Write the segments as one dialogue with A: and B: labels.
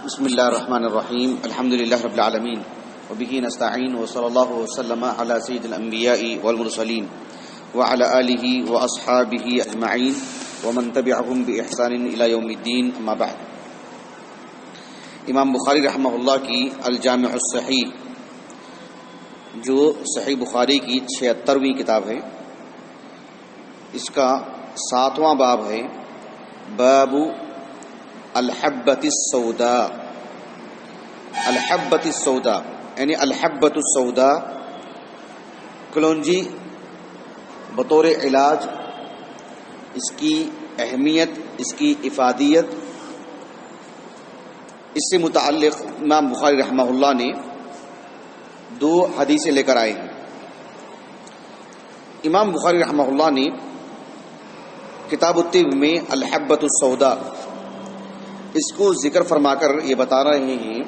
A: بسم اللہ الرحمن الرحیم الحمد للہ رب العالمین وبہ نستعین وصلی اللہ وسلم علی سید الانبیاء والمرسلین وعلی آلہ واصحابہ اجمعین ومن تبعہم باحسان الی یوم الدین اما بعد. امام بخاری رحمہ اللہ کی الجامع الصحیح جو صحیح بخاری کی 76ویں کتاب ہے، اس کا 7واں باب ہے، باب الحبۃ السوداء. الحبۃ السوداء یعنی الحبۃ السوداء کلونجی بطور علاج، اس کی اہمیت، اس کی افادیت، اس سے متعلق امام بخاری رحمہ اللہ نے 2 حدیثیں لے کر آئے ہیں. امام بخاری رحمہ اللہ نے کتاب الطب میں الحبۃ السوداء اس کو ذکر فرما کر یہ بتا رہے ہیں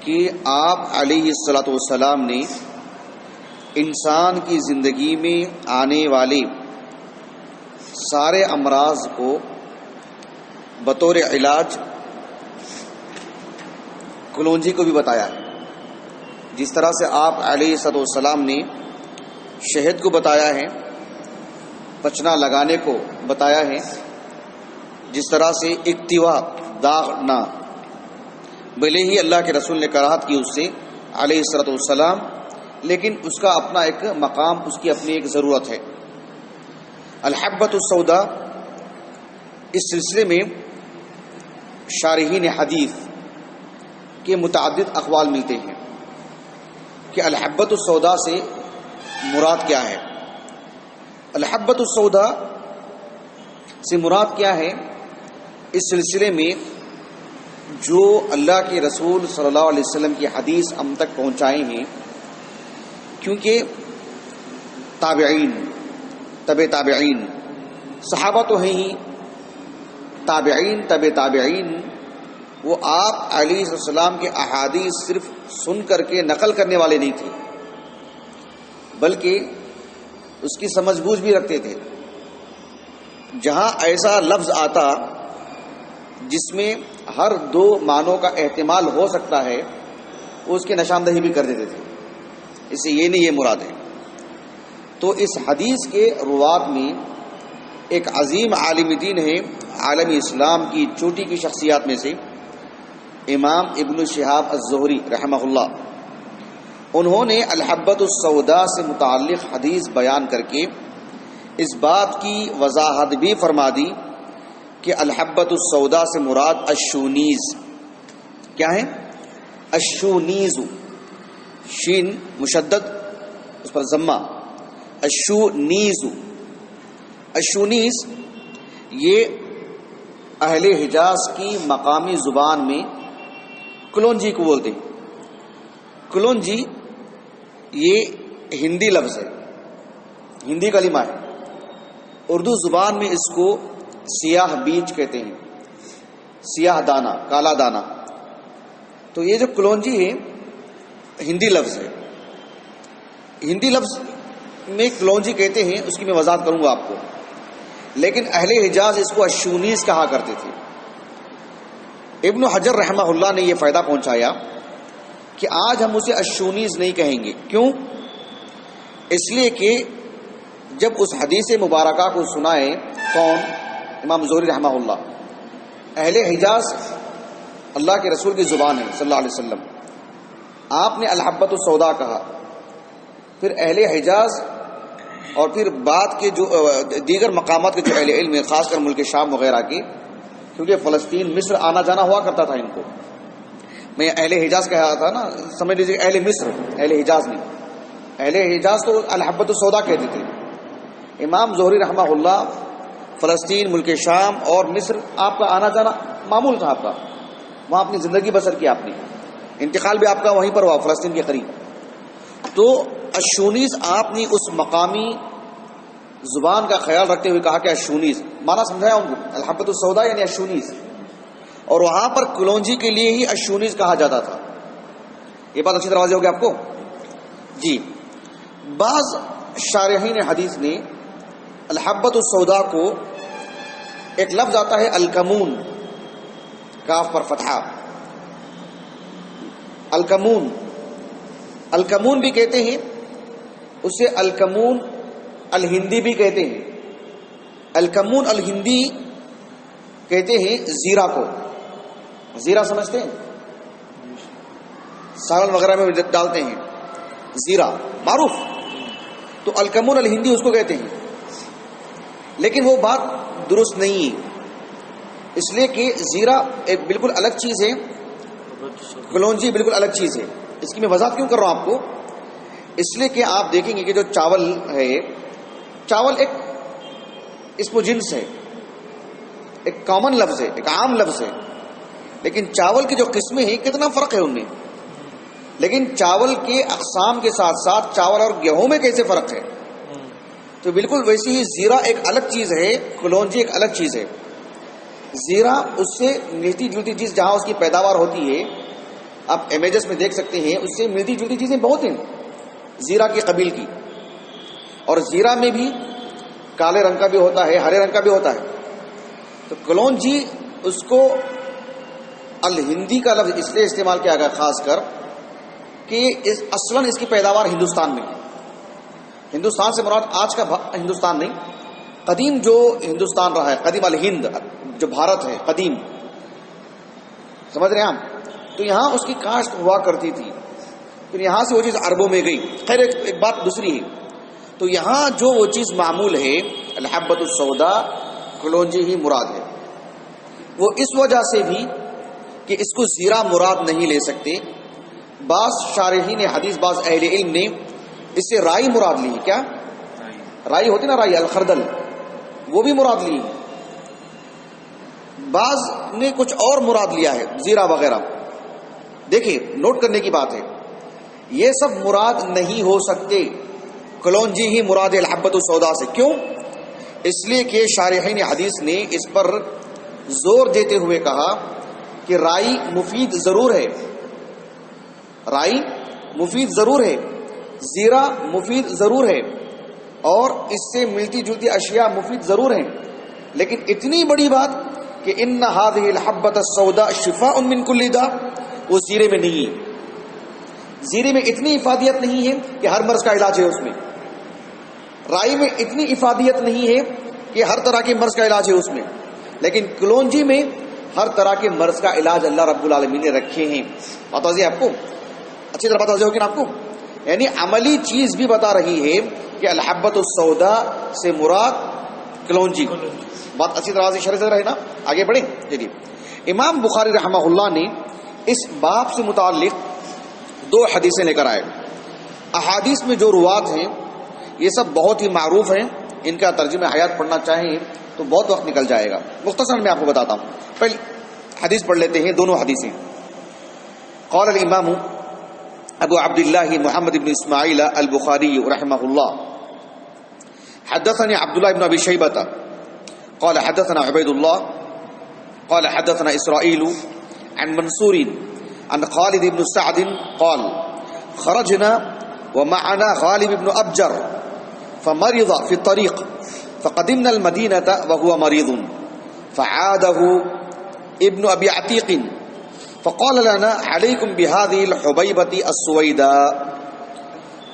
A: کہ آپ علیہ الصلاۃ والسلام نے انسان کی زندگی میں آنے والے سارے امراض کو بطور علاج کلونجی کو بھی بتایا ہے. جس طرح سے آپ علیہ الصلاۃ والسلام نے شہد کو بتایا ہے، پچنا لگانے کو بتایا ہے، جس طرح سے اکتوا داغنا، بھلے ہی اللہ کے رسول نے کراہت کی اس سے علیہ الصلوۃ والسلام، لیکن اس کا اپنا ایک مقام، اس کی اپنی ایک ضرورت ہے. الحبۃ السوداء اس سلسلے میں شارحین حدیث کے متعدد اقوال ملتے ہیں کہ الحبۃ السوداء سے مراد کیا ہے. الحبۃ السوداء سے مراد کیا ہے؟ اس سلسلے میں جو اللہ کے رسول صلی اللہ علیہ وسلم کی حدیث ہم تک پہنچائے ہیں، کیونکہ تابعین، تبع تابعین، صحابہ تو ہیں ہی، تابعین، تبع تابعین، وہ آپ علیہ السلام کے احادیث صرف سن کر کے نقل کرنے والے نہیں تھے، بلکہ اس کی سمجھ بوجھ بھی رکھتے تھے. جہاں ایسا لفظ آتا جس میں ہر 2 معنوں کا احتمال ہو سکتا ہے، وہ اس کی نشاندہی بھی کر دیتے تھے. اس سے یہ نہیں یہ مراد ہے. تو اس حدیث کے روات میں ایک عظیم عالم دین ہے، عالم اسلام کی چوٹی کی شخصیات میں سے امام ابن شہاب الزہری رحمہ اللہ. انہوں نے الحبۃ السوداء سے متعلق حدیث بیان کر کے اس بات کی وضاحت بھی فرما دی کہ الحبۃ السوداء سے مراد الشونیز کیا ہے؟ الشونیز، شین مشدد، اس پر ضمہ، الشونیز. الشونیز یہ اہل حجاز کی مقامی زبان میں کلونجی کو بولتے ہیں. کلونجی یہ ہندی لفظ ہے، ہندی کلمہ ہے. اردو زبان میں اس کو سیاہ بیج کہتے ہیں، سیاہ دانہ، کالا دانہ. تو یہ جو کلونجی ہے ہندی لفظ ہے. ہندی لفظ میں کلونجی کہتے ہیں، اس کی میں وضاحت کروں گا آپ کو. لیکن اہل حجاز اس کو الشونیز کہا کرتے تھے. ابن حجر رحمہ اللہ نے یہ فائدہ پہنچایا کہ آج ہم اسے الشونیز نہیں کہیں گے. کیوں؟ اس لیے کہ جب اس حدیث مبارکہ کو سنائے کون؟ امام زہری رحمہ اللہ. اہل حجاز اللہ کے رسول کی زبان ہے صلی اللہ علیہ وسلم. آپ نے الحبۃ السوداء کہا، پھر اہل حجاز اور پھر بعد کے جو دیگر مقامات کے جو اہل علم ہیں، خاص کر ملک شام وغیرہ کے، کیونکہ فلسطین، مصر آنا جانا ہوا کرتا تھا ان کو. میں اہل حجاز کہا تھا نا، سمجھ لیجیے اہل مصر، اہل حجاز نہیں. اہل حجاز تو الحبۃ السوداء کہتے تھے. امام زہری رحمہ اللہ فلسطین، ملک شام اور مصر آپ کا آنا جانا معمول تھا. آپ کا وہاں اپنی زندگی بسر کی، آپ نے انتقال بھی آپ کا وہیں پر ہوا، فلسطین کے قریب. تو الشونیز آپ نے اس مقامی زبان کا خیال رکھتے ہوئے کہا کہ الشونیز معنی سمجھایا ان کو. الحبۃ السوداء یعنی الشونیز، اور وہاں پر کلونجی کے لیے ہی الشونیز کہا جاتا تھا. یہ بات اچھی طرح واضح ہوگی آپ کو جی. بعض شارحین حدیث نے الحبۃ السوداء کو ایک لفظ آتا ہے الکمون، کاف پر فتحہ، الکمون، الکمون بھی کہتے ہیں، اسے الکمون الہندی بھی کہتے ہیں. الکمون الہندی کہتے ہیں زیرہ کو. زیرہ سمجھتے ہیں؟ سالن وغیرہ میں ڈالتے ہیں زیرہ، معروف. تو الکمون الہندی اس کو کہتے ہیں. لیکن وہ بات درست نہیں ہے، اس لیے کہ زیرہ ایک بالکل الگ چیز ہے، کلونجی بالکل الگ چیز ہے. اس کی میں وضاحت کیوں کر رہا ہوں آپ کو؟ اس لیے کہ آپ دیکھیں گے کہ جو چاول ہے، چاول ایک اسم و جنس ہے، ایک کامن لفظ ہے، ایک عام لفظ ہے. لیکن چاول کی جو قسمیں ہیں کتنا فرق ہے ان میں. لیکن چاول کے اقسام کے ساتھ ساتھ چاول اور گیہوں میں کیسے فرق ہے. تو بالکل ویسی ہی زیرہ ایک الگ چیز ہے، کلونجی ایک الگ چیز ہے. زیرہ اس سے ملتی جلتی چیز، جہاں اس کی پیداوار ہوتی ہے، آپ امیجز میں دیکھ سکتے ہیں، اس سے ملتی جلتی چیزیں بہت ہیں زیرہ کی قبیل کی. اور زیرہ میں بھی کالے رنگ کا بھی ہوتا ہے، ہرے رنگ کا بھی ہوتا ہے. تو کلونجی اس کو الہندی کا لفظ اس لیے استعمال کیا گیا خاص کر کہ اصلاً اس کی پیداوار ہندوستان میں. ہندوستان سے مراد آج کا ہندوستان نہیں، قدیم جو ہندوستان رہا ہے، قدیم الہند جو بھارت ہے قدیم، سمجھ رہے ہیں آپ؟ تو یہاں اس کی کاشت ہوا کرتی تھی. پھر یہاں سے وہ چیز عربوں میں گئی. خیر ایک بات دوسری ہے، تو یہاں جو وہ چیز معمول ہے الحبۃ السوداء، کلونجی ہی مراد ہے. وہ اس وجہ سے بھی کہ اس کو زیرہ مراد نہیں لے سکتے. بعض شارحین حدیث، بعض اہل علم نے اس سے رائی مراد لی. کیا رائی ہوتی نا، رائی الخردل، وہ بھی مراد لی. بعض نے کچھ اور مراد لیا ہے، زیرہ وغیرہ. دیکھیں نوٹ کرنے کی بات ہے، یہ سب مراد نہیں ہو سکتے. کلونجی ہی مراد ہے الحبۃ السوداء سے. کیوں؟ اس لیے کہ شارحین حدیث نے اس پر زور دیتے ہوئے کہا کہ رائی مفید ضرور ہے، رائی مفید ضرور ہے، زیرہ مفید ضرور ہے، اور اس سے ملتی جلتی اشیاء مفید ضرور ہیں. لیکن اتنی بڑی بات کہ ان هذه الحبۃ السوداء شفاء من كل داء، وہ زیرے میں نہیں ہے. زیرے میں اتنی افادیت نہیں ہے کہ ہر مرض کا علاج ہے اس میں. رائی میں اتنی افادیت نہیں ہے کہ ہر طرح کے مرض کا علاج ہے اس میں. لیکن کلونجی میں ہر طرح کے مرض کا علاج اللہ رب العالمین نے رکھے ہیں. بات واضح ہے آپ کو؟ اچھی طرح بات واضح ہوگی نا آپ کو؟ یعنی عملی چیز بھی بتا رہی ہے کہ الحبۃ السوداء سے مراد کلونجی. بات اچھی طرح سے شرح سے رہے نا. آگے بڑھیں. چلیے، امام بخاری رحمہ اللہ نے اس باب سے متعلق 2 حدیثیں لے کر آئے. احادیث میں جو روات ہیں یہ سب بہت ہی معروف ہیں. ان کا ترجمہ حیات پڑھنا چاہیں تو بہت وقت نکل جائے گا. مختصر میں آپ کو بتاتا ہوں. پہلے حدیث پڑھ لیتے ہیں، دونوں حدیثیں. قال الامام ابو عبد الله محمد بن اسماعیل البخاری رحمہ اللہ حدثني عبد الله بن ابي شيبة قال حدثنا عبيد الله قال حدثنا اسرائيل عن منصور عن خالد بن سعد قال خرجنا ومعنا غالب بن ابجر فمرض في الطريق فقدمنا المدينة وهو مريض فعاده ابن ابي عتيق فقال لنا عليكم بهذه الحبيبة السويداء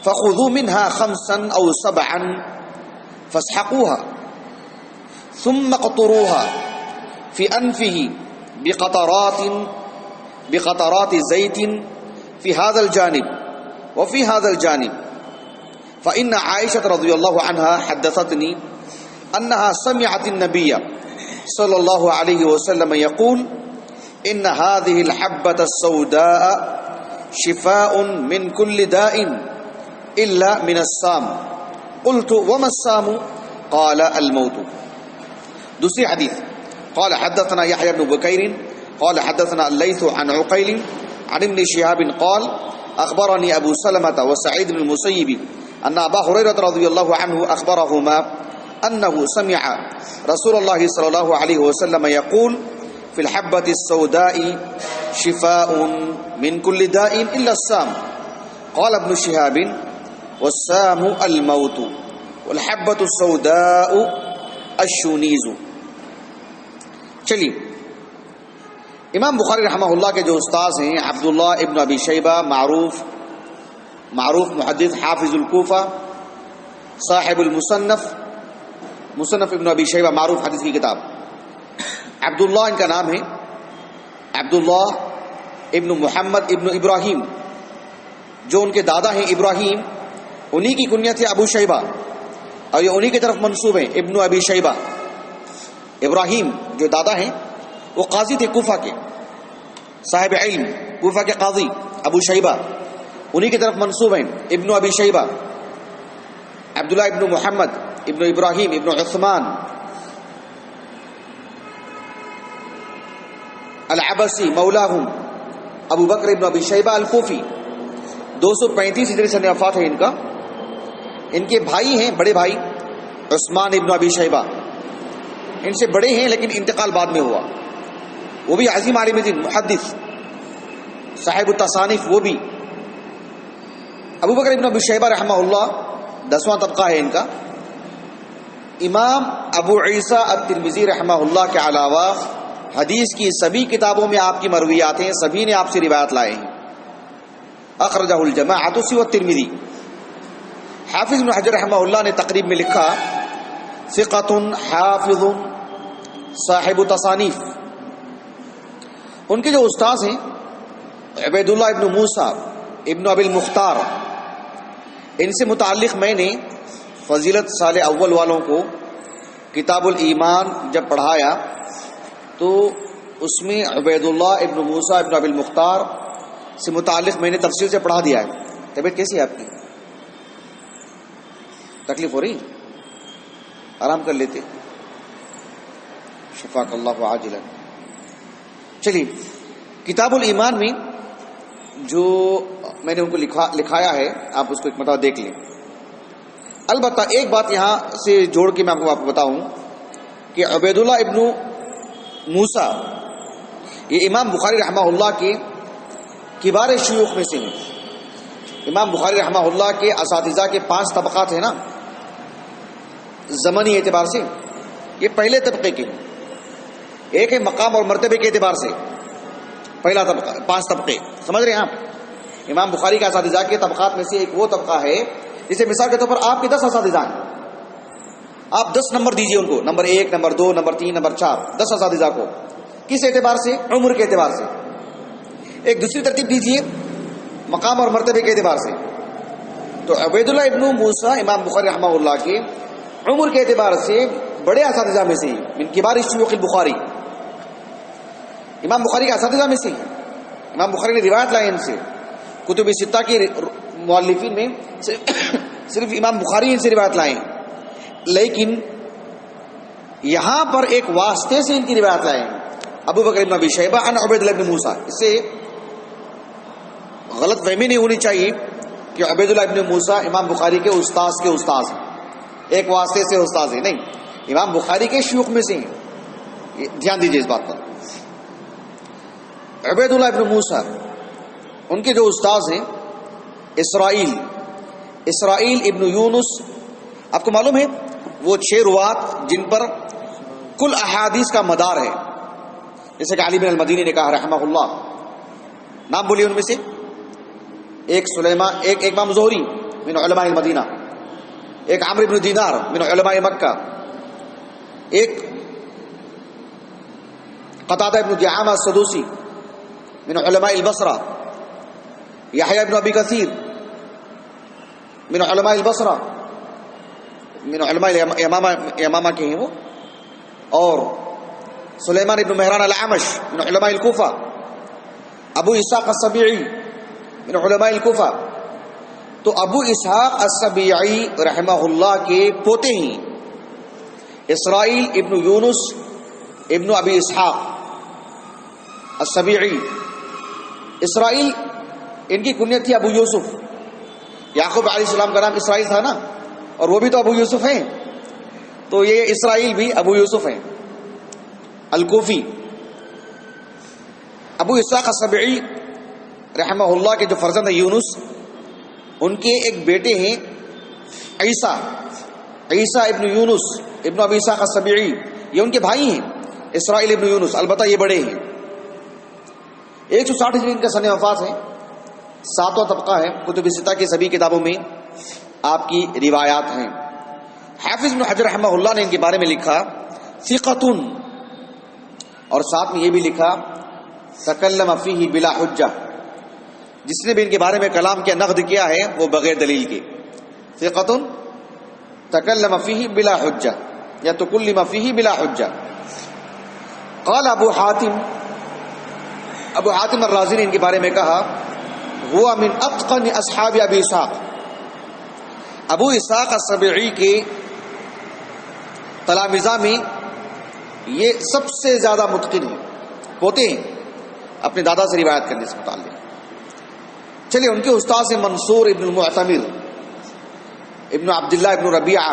A: فخذوا منها 5 أو 7 فاسحقوها ثم قطروها في أنفه بقطرات زيت في هذا الجانب وفي هذا الجانب. فإن عائشة رضي الله عنها حدثتني أنها سمعت النبي صلى الله عليه وسلم يقول ان هذه الحبة السوداء شفاء من كل داء الا من السام. قلت وما السام؟ قال الموت. دوسری حدیث. قال حدثنا يحيى بن بكير قال حدثنا الليث عن عقيل عن ابن شهاب قال اخبرني ابو سلمة وسعيد بن المسيب ان ابا هريرة رضي الله عنه اخبرهما انه سمع رسول الله صلى الله عليه وسلم يقول في الحبة السوداء شفاء من كل داء إلا السام. قال ابن شهاب والسام الموت والحبة السوداء الشنيز. چلیے امام بخاری رحمہ اللہ کے جو استاذ ہیں عبداللہ ابن ابی شیبہ، معروف محدث حافظ الکوفہ، صاحب المصنف، مصنف ابن ابی شیبہ معروف حدیث کی کتاب. عبداللہ ان کا نام ہے، عبداللہ ابن محمد ابن ابراہیم، جو ان کے دادا ہیں ابراہیم، انہی کی کنیت ہے ابو شیبہ، اور یہ انہی کی طرف منسوب ہیں ابن ابی شیبہ. ابراہیم جو دادا ہیں وہ قاضی تھے کوفہ کے، صاحب علم، کوفہ کے قاضی. ابو شیبہ انہی کی طرف منسوب ہیں ابن ابی شیبہ. عبداللہ ابن محمد ابن ابراہیم ابن عثمان العبسی مولاہم ابو بکر ابن ابی شیبہ الکوفی. 235 ہجری سن وفات ہے ان کا. ان کے بھائی ہیں، بڑے بھائی عثمان ابن ابی شیبہ، ان سے بڑے ہیں لیکن انتقال بعد میں ہوا. وہ بھی عظیم عالم دین، محدث، صاحب التصانیف. وہ بھی ابو بکر ابن ابی شیبہ رحمہ اللہ 10واں طبقہ ہے ان کا. امام ابو عیسیٰ الترمذی رحمہ اللہ کے علاوہ حدیث کی سبھی کتابوں میں آپ کی مرویات ہیں، سبھی نے آپ سے روایت لائے ہیں. اخرجہ الجماعۃ سوى الترمذی. حافظ ابن حجر رحمہ اللہ نے تقریب میں لکھا ثقۃ حافظ صاحب تصانیف. ان کے جو استاذ ہیں عبید اللہ ابن موسیٰ ابن ابی المختار، ان سے متعلق میں نے فضیلت سال اول والوں کو کتاب الایمان جب پڑھایا تو اس میں عبید اللہ ابن موسیٰ ابن ابی المختار سے متعلق میں نے تفصیل سے پڑھا دیا ہے. طبیعت کیسی ہے آپ کی؟ تکلیف ہو رہی؟ آرام کر لیتے. شفاک اللہ عاجلا. چلیے، کتاب الایمان میں جو میں نے ان کو لکھایا ہے آپ اس کو ایک مرتبہ دیکھ لیں. البتہ ایک بات یہاں سے جوڑ کے میں آپ کو بتاؤں کہ عبید اللہ ابن موسیٰ یہ امام بخاری رحمہ اللہ کے کبار شیوخ میں سے ہیں. امام بخاری رحمہ اللہ کے اساتذہ کے 5 طبقات ہیں نا زمانی اعتبار سے، یہ پہلے طبقے کے. ایک ہے مقام اور مرتبے کے اعتبار سے پہلا طبقہ، 5 طبقے سمجھ رہے ہیں آپ. امام بخاری کے اساتذہ کے طبقات میں سے ایک وہ طبقہ ہے جسے مثال کے طور پر آپ کے 10 اساتذہ ہیں، آپ 10 نمبر دیجئے ان کو، نمبر 1، نمبر 2، نمبر 3، نمبر 4، 10 اساتذہ کو. کس اعتبار سے؟ عمر کے اعتبار سے. ایک دوسری ترتیب دیجئے مقام اور مرتبے کے اعتبار سے. تو عبید اللہ ابن موسیٰ امام بخاری رحمہ اللہ کے عمر کے اعتبار سے بڑے اساتذہ میں سے ہی، من کبار شیوخ البخاری، امام بخاری کے اساتذہ میں سے ہی. امام بخاری نے روایت لائے ان سے. کتب ستہ کے مؤلفین میں صرف امام بخاری ان سے روایت لائے ہیں، لیکن یہاں پر ایک واسطے سے ان کی روایت لائے ہیں، ابو بکر ابن ابی شیبہ عن عبید اللہ ابن موسیٰ. اس سے غلط فہمی نہیں ہونی چاہیے کہ عبید اللہ ابن موسیٰ امام بخاری کے استاذ ہیں، ایک واسطے سے استاذ ہیں، نہیں، امام بخاری کے شیوخ میں سے ہیں. دھیان دیجیے اس بات پر. عبید اللہ ابن موسیٰ ان کے جو استاذ ہیں اسرائیل ابن یونس. آپ کو معلوم ہے وہ 6 روات جن پر کل احادیث کا مدار ہے، جیسے کہ علی بن المدینی نے کہا رحمہ اللہ. نام بولیے ان میں سے. ایک سلیمان، ایک امام زہری من علماء المدینہ، ایک عمرو بن دینار من علماء مکہ، ایک قتادہ بن دعامہ السدوسی من علماء البصرہ، یحییٰ بن ابی کثیر من علماء البصرہ، من علماء یمامہ کے ہیں وہ، اور سلیمان ابن مہران الاعمش من علماء الکوفہ، ابو اسحاق السبیعی من علماء الکوفہ. تو ابو اسحاق السبیعی رحمہ اللہ کے پوتے ہیں اسرائیل ابن یونس ابن ابی اسحاق السبیعی. اسرائیل ان کی کنیت تھی ابو یوسف. یعقوب علیہ السلام کا نام اسرائیل تھا نا، اور وہ بھی تو ابو یوسف ہیں، تو یہ اسرائیل بھی ابو یوسف ہیں الکوفی. ابو اسحاق السبیعی رحمہ اللہ کے جو فرزند ہیں یونس، ان کے ایک بیٹے ہیں عیسیٰ ابن یونس ابن ابی اسحاق السبیعی. یہ ان کے بھائی ہیں اسرائیل ابن یونس، البتہ یہ بڑے ہیں. 160 ہجری ان کا سن وفات ہے، 7واں طبقہ ہے، کتب ستہ کی سبھی کتابوں میں آپ کی روایات ہیں۔ حافظ ابن حجر رحمہ اللہ نے ان کے بارے میں لکھا ثقۃ، اور ساتھ میں یہ بھی لکھا تکلم فیہ بلا حجہ، جس نے بھی ان کے بارے میں کلام کیا، نقد کیا ہے، وہ بغیر دلیل کے۔ ثقۃ تکلم فیہ بلا حجہ یا تکلم فیہ بلا حجہ۔ قال ابو حاتم الرازی نے ان کے بارے میں کہا ہوا من اتقن اصحاب ابی اسحاق، ابو اسحاق السبیعی کے تلامذہ میں یہ سب سے زیادہ متقن ہیں، ہوتے ہیں اپنے دادا سے روایت کرنے سے متعلق۔ چلیے ان کے استاد سے منصور ابن المعتمر ابن عبداللہ ابن ربیعہ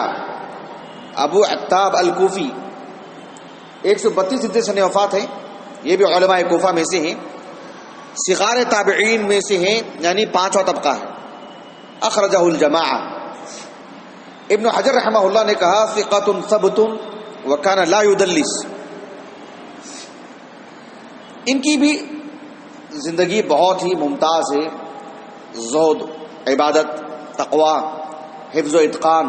A: ابو عتاب الکوفی، 132 ہجری سن وفات ہے، یہ بھی علماء کوفہ میں سے ہیں، صغار تابعین میں سے ہیں، یعنی 5واں طبقہ ہے، اخرجہ الجماعہ۔ ابن حجر رحمہ اللہ نے کہا ثقۃ ثبت وکان لا یدلس، ان کی بھی زندگی بہت ہی ممتاز ہے، زہد، عبادت، تقوی، حفظ و اتقان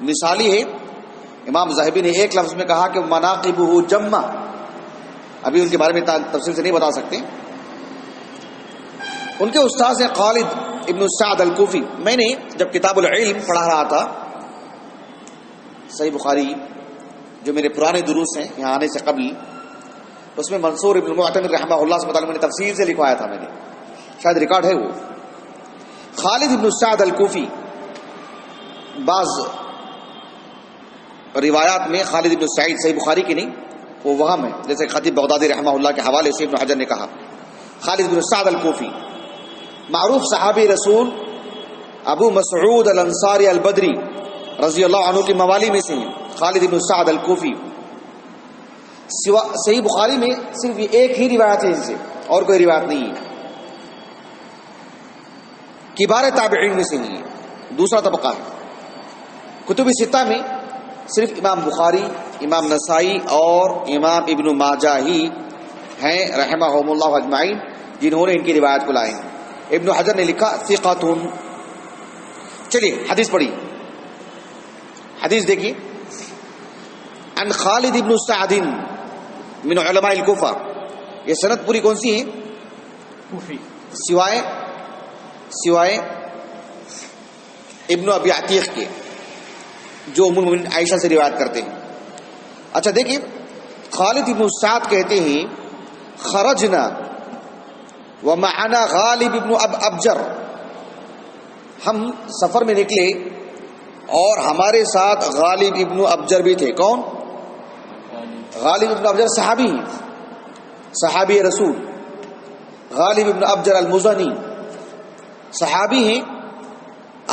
A: مثالی ہے۔ امام ذہبی نے ایک لفظ میں کہا کہ مناقبہ جمع، ابھی ان کے بارے میں تفصیل سے نہیں بتا سکتے۔ ان کے استاذ ہیں خالد ابن سعد الکوفی۔ میں نے جب کتاب العلم پڑھا رہا تھا، صحیح بخاری جو میرے پرانے دروس ہیں یہاں آنے سے قبل، اس میں منصور ابن المعتمر رحمہ اللہ سے متعلق میں نے تفصیل سے لکھوایا تھا، میں نے شاید ریکارڈ ہے وہ۔ خالد ابن سعد الکوفی، بعض روایات میں خالد ابن سعید صحیح بخاری کی نہیں، وہ وہم ہے، جیسے خطیب بغدادی رحمہ اللہ کے حوالے سے ابن حجر نے کہا۔ خالد بن سعد الکوفی معروف صحابی رسول ابو مسعود الانصاری البدری رضی اللہ عنہ کی موالی میں سے ہیں، خالد بن سعد الکوفی۔ صحیح بخاری میں صرف یہ ایک ہی روایت ہے ان سے، اور کوئی روایت نہیں ہے، کبار تابعین میں سے نہیں ہے، دوسرا طبقہ ہے۔ کتب ستہ میں صرف امام بخاری، امام نسائی اور امام ابن ماجہ ہی ہیں رحمہم اللہ اجمعین جنہوں نے ان کی روایت کو لائے ہیں۔ ابن حجر نے لکھا ثقۃ۔ چلیے حدیث پڑھی، حدیث دیکھیے۔ عن خالد ابن سعد من علماء الکوفہ، یہ سند پوری کون سی ہے؟ کوفی، سوائے ابن ابی عتیق کے جو ام المؤمنین عائشہ سے روایت کرتے ہیں۔ اچھا دیکھیے، خالد ابن سعد کہتے ہیں خرجنا ومعنا غالب ابن ابجر، ہم سفر میں نکلے اور ہمارے ساتھ غالب ابن ابجر بھی تھے۔ کون؟ غالب ابن ابجر صحابی ہیں، صحابی رسول، غالب ابن ابجر المزنی صحابی ہیں،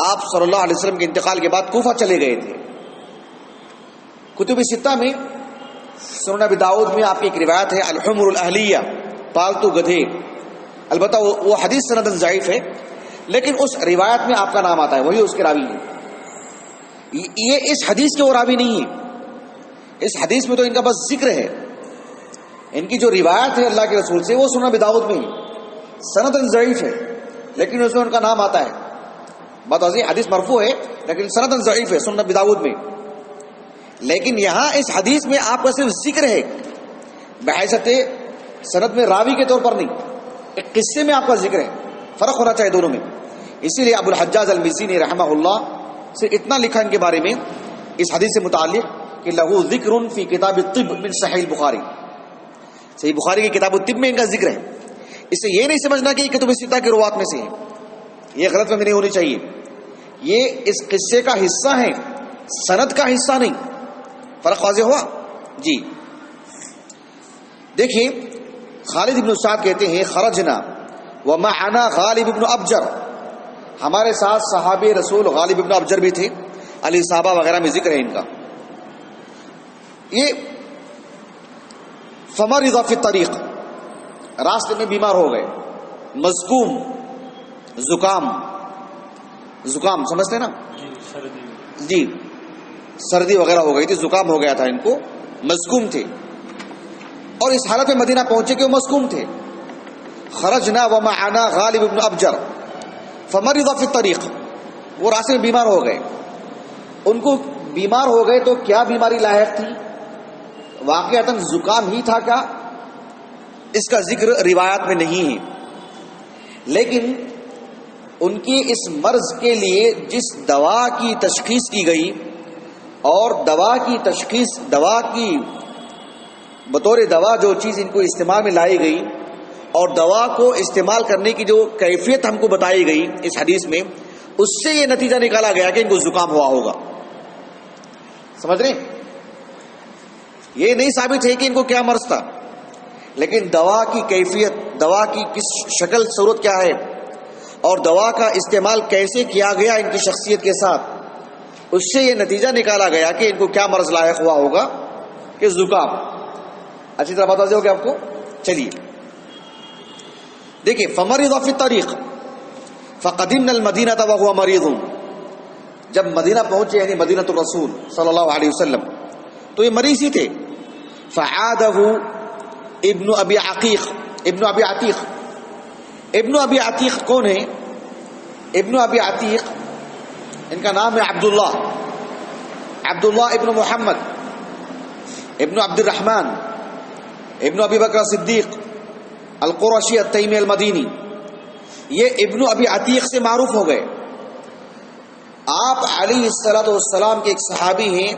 A: آپ صلی اللہ علیہ وسلم کے انتقال کے بعد کوفہ چلے گئے تھے۔ کتب ستہ میں سنن ابی داؤد میں آپ کی ایک روایت ہے الحمر الاہلیہ، پالتو گدھے، البتہ وہ حدیث سندن ضعیف ہے، لیکن اس روایت میں آپ کا نام آتا ہے، وہی اس کے راوی ہیں۔ یہ اس حدیث کے وہ راوی نہیں ہے، اس حدیث میں تو ان کا بس ذکر ہے، ان کی جو روایت ہے اللہ کے رسول سے وہ سنن ابی داؤد میں ہے، سندن ضعیف ہے لیکن اس میں ان کا نام آتا ہے۔ بات واضح، حدیث مرفوع ہے لیکن سندن ضعیف ہے سنن ابی داؤد میں، لیکن یہاں اس حدیث میں آپ کا صرف ذکر ہے، بحیثیت سند میں راوی کے طور پر نہیں، ایک قصے میں آپ کا ذکر ہے، فرق ہونا چاہیے دونوں میں۔ اسی لیے ابو الحجاج المزی نے رحمہ اللہ سے اتنا لکھا ان کے بارے میں اس حدیث سے متعلق کہ لہو ذکر فی کتاب الطب من صحیح البخاری، صحیح بخاری کی کتاب الطب میں ان کا ذکر ہے۔ اس سے یہ نہیں سمجھنا کہ یہ کتب ستہ کی روات میں سے ہے، یہ غلط فہمی نہیں ہونی چاہیے، یہ اس قصے کا حصہ ہے، سند کا حصہ نہیں۔ فرق واضح ہوا جی؟ دیکھیے خالد ابن سعد کہتے ہیں خرجنا ومعنا غالب ابن ابجر، ہمارے ساتھ صحابی رسول غالب ابن ابجر بھی تھے، علی صحابہ وغیرہ میں ذکر ہے ان کا۔ یہ فمرض فی الطریق، راستے میں بیمار ہو گئے، مزکوم، زکام سمجھتے نا جی، سردی وغیرہ ہو گئی تھی، زکام ہو گیا تھا ان کو، مزکوم تھے، اور اس حالت میں مدینہ پہنچے کہ وہ مزکوم تھے۔ خرجنا ومعنا غالب بن ابجر فمرض في الطريق. وہ راستے میں بیمار ہو گئے. ان کو بیمار ہو گئے تو کیا بیماری لاحق تھی؟ واقعتاً زکام ہی تھا کیا؟ اس کا ذکر روایات میں نہیں ہے. لیکن ان کی اس مرض کے لیے جس دوا کی تشخیص کی گئی اور دوا کی بطور دوا جو چیز ان کو استعمال میں لائی گئی اور دوا کو استعمال کرنے کی جو کیفیت ہم کو بتائی گئی اس حدیث میں، اس سے یہ نتیجہ نکالا گیا کہ ان کو زکام ہوا ہوگا. سمجھ رہے ہیں؟ یہ نہیں ثابت ہے کہ ان کو کیا مرض تھا، لیکن دوا کی کیفیت، دوا کی کس شکل صورت کیا ہے اور دوا کا استعمال کیسے کیا گیا ان کی شخصیت کے ساتھ، اس سے یہ نتیجہ نکالا گیا کہ ان کو کیا مرض لاحق ہوا ہوگا کہ زکام. اچھی طرح بتا دیا ہوگا آپ کو. چلیے دیکھیں، فمرض فی الطریق فقدمنا المدینہ وهو مریض. جب مدینہ پہنچے یعنی مدینہ الرسول صلی اللہ علیہ وسلم تو یہ مریض ہی تھے. فعادہ ابن ابی عتیق. ابن ابی عتیق کون ہے؟ ابن ابی عتیق ان کا نام ہے عبداللہ ابن محمد ابن عبد الرحمن ابن ابی بکر صدیق القرشی التیمی المدینی. یہ ابن ابی عتیق سے معروف ہو گئے. آپ علیہ الصلوۃ والسلام کے ایک صحابی ہیں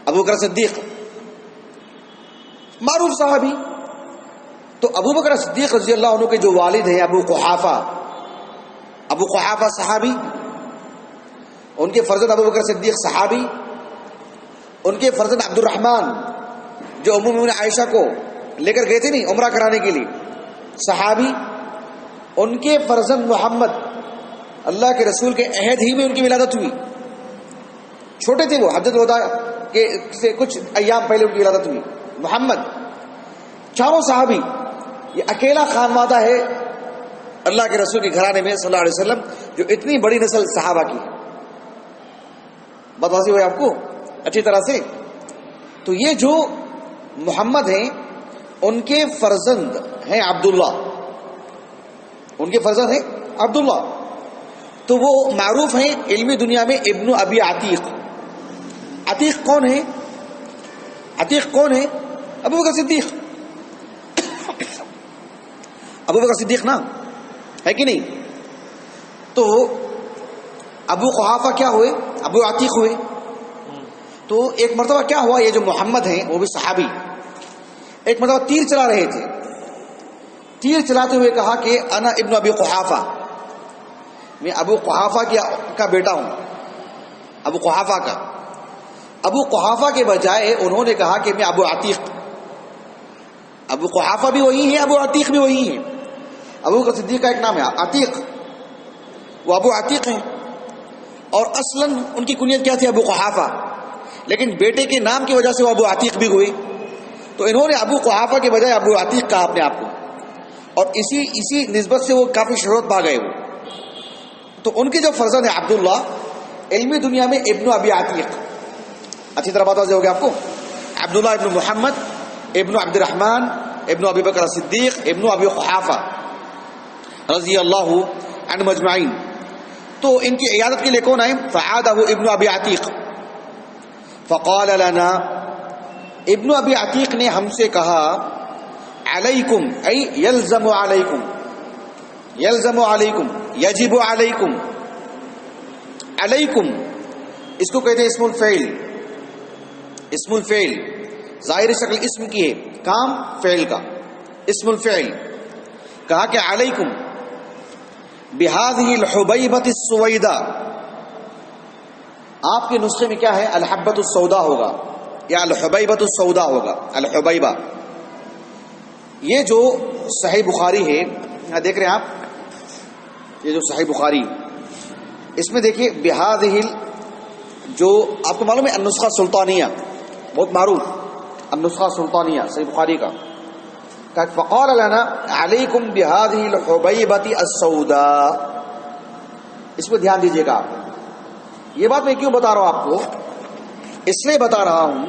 A: ابو بکر صدیق، معروف صحابی. تو ابو بکر صدیق رضی اللہ عنہ کے جو والد ہیں ابو قحافہ صحابی، ان کے فرزند ابو بکر صدیق صحابی، ان کے فرزند عبد الرحمن جو ام المؤمنین عائشہ کو لے کر گئے تھے نہیں عمرہ کرانے کے لیے، صحابی. ان کے فرزند محمد، اللہ کے رسول کے عہد ہی میں ان کی ولادت ہوئی. چھوٹے تھے وہ، حجۃ الوداع کے سے کچھ ایام پہلے ان کی ولادت ہوئی. محمد، چاروں صحابی. یہ اکیلا خانوادہ ہے اللہ کے رسول کے گھرانے میں صلی اللہ علیہ وسلم جو اتنی بڑی نسل صحابہ کی ہے. بات واضح ہوئی آپ کو اچھی طرح سے. تو یہ جو محمد ہیں ان کے فرزند ہیں عبداللہ، ان کے فرزند ہیں عبداللہ. تو وہ معروف ہیں علمی دنیا میں ابن ابی عتیق. عتیق کون ہے؟ ابو بکر صدیق. ابو بکر صدیق نا ہے کہ نہیں؟ تو ابو قحافہ کیا ہوئے؟ ابو عتیق ہوئے. تو ایک مرتبہ کیا ہوا، یہ جو محمد ہیں وہ بھی صحابی، ایک مرتبہ تیر چلا رہے تھے. تیر چلاتے ہوئے کہا کہ انا ابن ابی قحافہ، میں ابو قحافہ کا بیٹا ہوں. ابو قحافہ کے بجائے انہوں نے کہا کہ میں ابو عتیق. ابو قحافہ بھی وہی ہے، ابو عتیق بھی وہی ہے. ابو بکر صدیق کا ایک نام ہے عتیق، وہ ابو عتیق ہیں. اور اصلاً ان کی کنیت کیا تھی؟ ابو قحافہ. لیکن بیٹے کے نام کی وجہ سے وہ ابو عتیق بھی ہوئے. تو انہوں نے ابو قحافہ کے بجائے ابو عتیق کہا اپنے آپ کو، اور اسی نسبت سے وہ کافی شہرت پا گئے وہ. تو ان کے جو فرزند ہے عبداللہ، علمی دنیا میں ابن ابی عتیق. اچھی طرح بات واضح ہوگی آپ کو. عبداللہ ابن محمد ابن عبد الرحمن ابن ابی بکر صدیق ابن ابی قحافہ رضی اللہ عنہ مجمعین. تو ان کی عیادت کے لیے کون آئے؟ فعادہ ابن ابی عتیق فقال لنا. ابن ابی عتیق نے ہم سے کہا علیکم، ای یلزم علیکم، یجب علیکم. علیکم اس کو کہتے ہیں اسم الفعل. ظاہر شکل اسم کی ہے، کام فعل کا، اسم الفعل. کہا کہ علیکم بہذہ الحبیبۃ السویداء. آپ کے نسخے میں کیا ہے؟ الحبۃ السوداء ہوگا یا الحبیبۃ السوداء ہوگا. الحبیبہ یہ جو صحیح بخاری ہے، یہاں دیکھ رہے ہیں آپ، یہ جو صحیح بخاری اس میں دیکھیے بہذہ، جو آپ کو معلوم ہے النسخہ سلطانیہ بہت معروف، النسخہ سلطانیہ صحیح بخاری کا. فقال لنا علیکم بہذہ الحبیبۃ السوداء. اس پہ دھیان دیجیے گا آپ. یہ بات میں کیوں بتا رہا ہوں آپ کو؟ اس لیے بتا رہا ہوں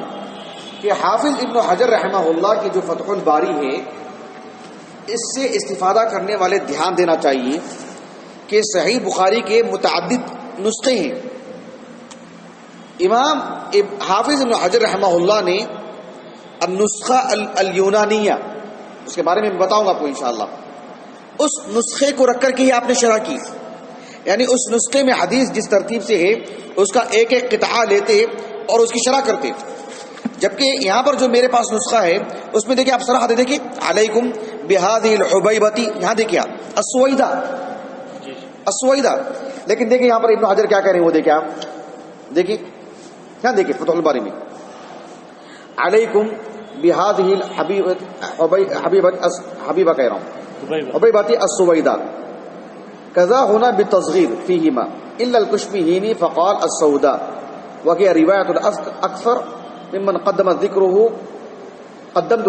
A: کہ حافظ ابن حجر رحمہ اللہ کی جو فتح الباری ہے اس سے استفادہ کرنے والے دھیان دینا چاہیے کہ صحیح بخاری کے متعدد نسخے ہیں. امام حافظ ابن حجر رحمہ اللہ نے النسخہ الیونانیہ، اس کے بارے میں بتاؤں گا آپ کو انشاءاللہ، اس نسخے کو رکھ کر کے ہی آپ نے شرح کی. یعنی اس نسخے میں حدیث جس ترتیب سے ہے اس کا ایک ایک قطعہ لیتے اور اس کی شرح کرتے. جبکہ یہاں پر جو میرے پاس نسخہ ہے اس میں دیکھیں آپ صراحت دیکھیں علیکم بہذہ الحبیبۃ، یہاں دیکھیں آپ السویدہ السویدہ، لیکن دیکھیں یہاں پر ابن حجر کیا کہہ رہے ہیں، وہ دیکھیں آپ دیکھیں یہاں دیکھیں فتح الباری میں علیکم بہذہ حبیبہ کہہ رہا ہوں حبیبۃ السویدہ کذا ہونا بالتصغیر فیہما الا الکشمیہینی فقال السوداء وهي روایت اکثر ممن قدمت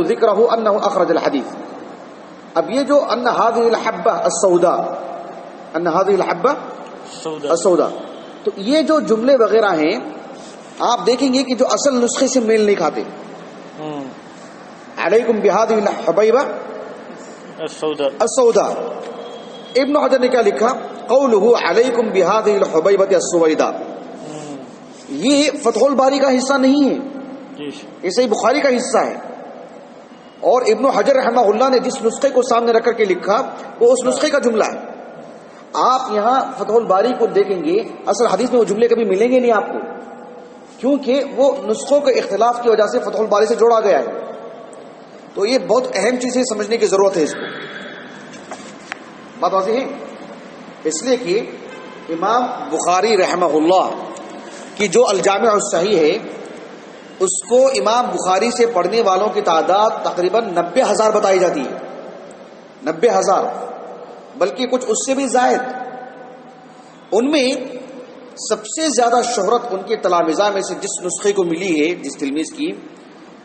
A: ذکرہ انہ اخرج الحدیث. اب یہ جو ان هذه الحبہ السوداء ان هذه الحبہ السوداء، تو یہ جو جملے وغیرہ ہیں آپ دیکھیں گے کہ جو اصل نسخے سے میل نہیں کھاتے. علیکم بہذہ الحبیبہ السوداء، ابن حجر نے کیا لکھا قولہ علیکم بہذہ الحبیبۃ السویداء، یہ فتح الباری کا حصہ نہیں ہے، یہ صحیح بخاری کا حصہ ہے. اور ابن حجر رحمہ اللہ نے جس نسخے کو سامنے رکھ کر کے لکھا وہ اس نسخے کا جملہ ہے. آپ یہاں فتح الباری کو دیکھیں گے اصل حدیث میں وہ جملے کبھی ملیں گے نہیں آپ کو، کیونکہ وہ نسخوں کے اختلاف کی وجہ سے فتح الباری سے جوڑا گیا ہے. تو یہ بہت اہم چیز ہے، سمجھنے کی ضرورت ہے اس کو. بات واضح ہے؟ اس لیے کہ امام بخاری رحمہ اللہ کی جو الجامع الصحیح ہے اس کو امام بخاری سے پڑھنے والوں کی تعداد تقریباً 90,000 بتائی جاتی ہے. 90,000، بلکہ کچھ اس سے بھی زائد. ان میں سب سے زیادہ شہرت ان کے تلامذہ میں سے جس نسخے کو ملی ہے جس تلمیذ کی،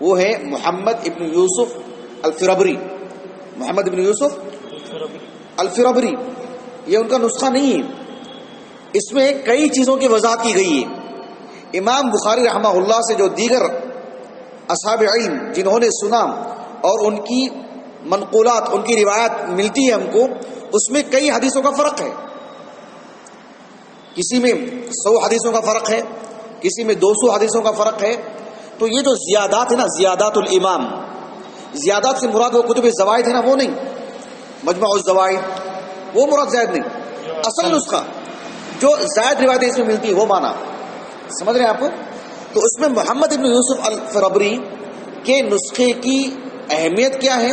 A: وہ ہے محمد ابن یوسف الفرابری. محمد ابن یوسف الفرابری، یہ ان کا نسخہ نہیں ہے. اس میں کئی چیزوں کی وضاحت کی گئی ہے. امام بخاری رحمہ اللہ سے جو دیگر اصحاب علم جنہوں نے سنا اور ان کی منقولات ان کی روایت ملتی ہے ہم کو، اس میں کئی حدیثوں کا فرق ہے. کسی میں 100 حدیثوں کا فرق ہے، کسی میں 200 حدیثوں کا فرق ہے. تو یہ جو زیادات ہے نا، زیادات الامام، زیادات سے مراد وہ کتب الزوائد ہے نا، وہ نہیں. مجمع الزوائد وہ مراد زائد نہیں، اصل نسخہ جو زائد روایتیں اس میں ملتی ہے وہ مانا. سمجھ رہے ہیں آپ کو؟ تو اس میں محمد ابن یوسف الفرابری کے نسخے کی اہمیت کیا ہے،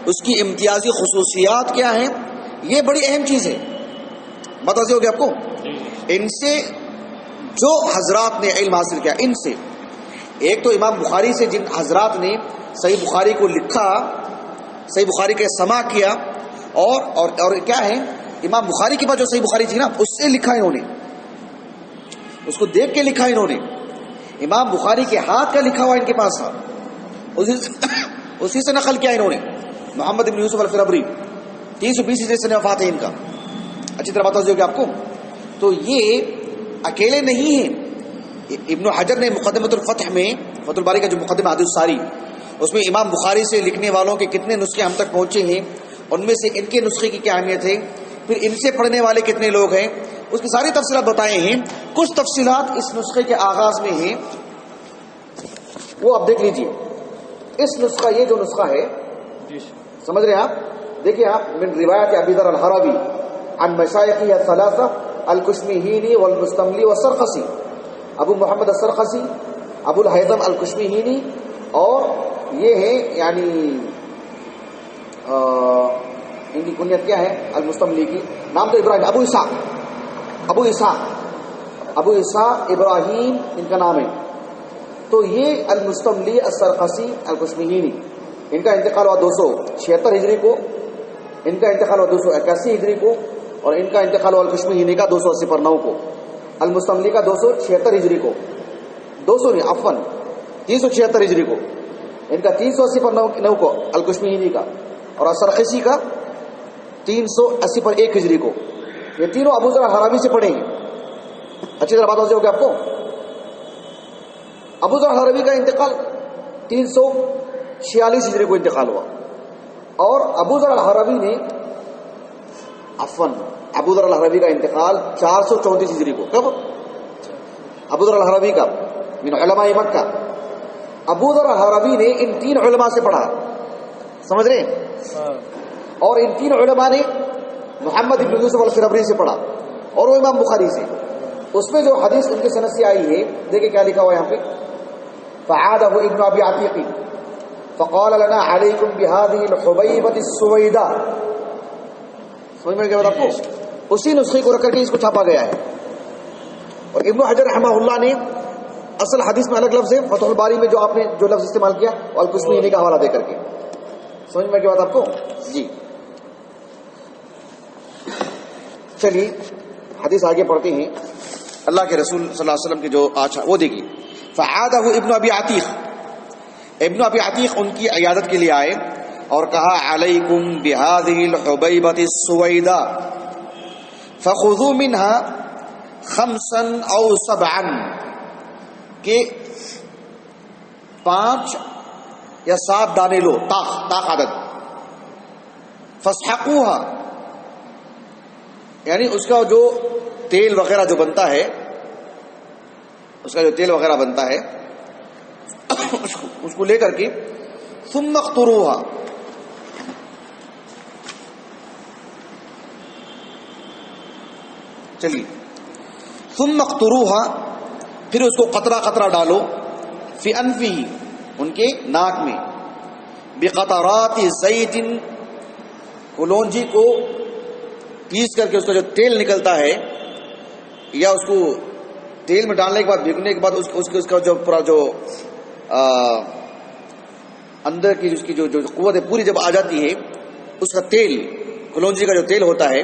A: اس کی امتیازی خصوصیات کیا ہیں، یہ بڑی اہم چیز ہے. بتا ہوگی آپ کو. ان سے جو حضرات نے علم حاصل کیا، ان سے ایک تو امام بخاری سے جن حضرات نے صحیح بخاری کو لکھا، صحیح بخاری کے سماع کیا، اور کیا ہے، امام بخاری کے بعد جو صحیح بخاری تھی نا اس سے لکھا انہوں نے، اس کو دیکھ کے لکھا انہوں نے. امام بخاری کے ہاتھ کا لکھا ہوا ان کے پاس تھا، اسی سے نقل کیا انہوں نے. محمد ابن یوسف الفرابری 320 ہجری سے وفات ہے ان کا. اچھی طرح بتا ہوگی آپ کو. تو یہ اکیلے نہیں ہیں. ابن حجر نے مقدمۃ الفتح میں، فتح الباری کا جو مقدمہ حدیث ساری، اس میں امام بخاری سے لکھنے والوں کے کتنے نسخے ہم تک پہنچے ہیں، ان میں سے ان کے نسخے کی کیا اہمیت ہے، پھر ان سے پڑھنے والے کتنے لوگ ہیں، اس کی ساری تفصیلات بتائے ہیں. کچھ تفصیلات اس نسخے کے آغاز میں ہیں، وہ آپ دیکھ لیجئے. اس نسخہ، یہ جو نسخہ ہے، سمجھ رہے ہیں آپ؟ دیکھیں آپ، من روایت ابی ذر الحربی عن مشایخہ الثلاثہ الکشمیہینی والمستملی والسرخسی، ابو محمد السرخسی، ابو الہیثم الکشمیہینی، اور یہ ہے یعنی ان کی کنیت کیا ہے المستملی کی، نام تو ابراہیم، ابو اسحاق ابراہیم ان کا نام ہے. تو یہ المستملی السرخسی الکشمیہینی، ان کا انتقال ہوا 276 ہجری کو، ان کا انتقال ہوا 281 ہجری کو، اور ان کا انتقال ہوا الکشمیہینی کا 280 پر 9 کو، المستملی کا 276 ہجری کو، 200 نہیں عفوا 376 ہجری کو، ان کا 380 پر 9 کو الکشمیہینی کا، اور السرخسی کا 380 پر 1 ہجری کو. یہ تینوں ابو ذر الحربی سے پڑھیں گے. اچھی طرح بات ہو جائے گی آپ کو. ابو ذر الحربی کا انتقال 346 ہجری کو انتقال ہوا، اور ابو ذر الحروی نے ابو ذر الحروی کا انتقال 434 ہجری کو. کب؟ ابو ذر الحروی کا من علماء مکہ. ابو ذر الحروی نے ان 3 علماء سے پڑھا, سمجھ رہے ہیں؟ اور ان 3 علماء نے محمد بن یوسف الفربری سے پڑھا اور وہ امام بخاری سے. اس میں جو حدیث ان کی سند سے آئی ہے دیکھیں کیا لکھا ہوا ہے یہاں پہ, فعاده ابن ابي عتيق فقال لنا عليكم بهذه الحبيبة السويداء. سمجھ میں گیا آپ کو؟ اسی نسخے کو رکھ کر کے اس کو چھاپا گیا ہے. اور ابن حجر رحمہ اللہ نے اصل حدیث میں الگ لفظ ہے, فتح الباری میں جو آپ نے جو لفظ استعمال کیا القسمی کا حوالہ دے کر کے. سمجھ میں گیا بات آپ کو؟ جی چلیے حدیث آگے پڑھتے ہیں. اللہ کے رسول صلی اللہ علیہ وسلم کے جو آج وہ دیکھیے, فعادہ ابن ابی عتیق, ابن ابی عتیق ان کی عیادت کے لیے آئے اور کہا علیکم بہذہ الحبیبۃ السویداء فخذوا منها 5 او 7, کہ 5 یا 7 دانے لو, طاق عدد, فاسحقوها یعنی اس کا جو تیل وغیرہ جو بنتا ہے, اس کا جو تیل وغیرہ بنتا ہے اس کو لے کر کے ثم اقطروها, چلیے ثم اقطروها, پھر اس کو قطرہ قطرہ ڈالو, فی انفہ ان کے ناک میں, بقطرات زیت, کلونجی کو پیس کر کے اس کا جو تیل نکلتا ہے یا اس کو تیل میں ڈالنے کے بعد بھگنے کے بعد اس کا جو پورا جو اندر کی اس کی جو قوت ہے پوری جب آ جاتی ہے, اس کا تیل, کلونجی کا جو تیل ہوتا ہے,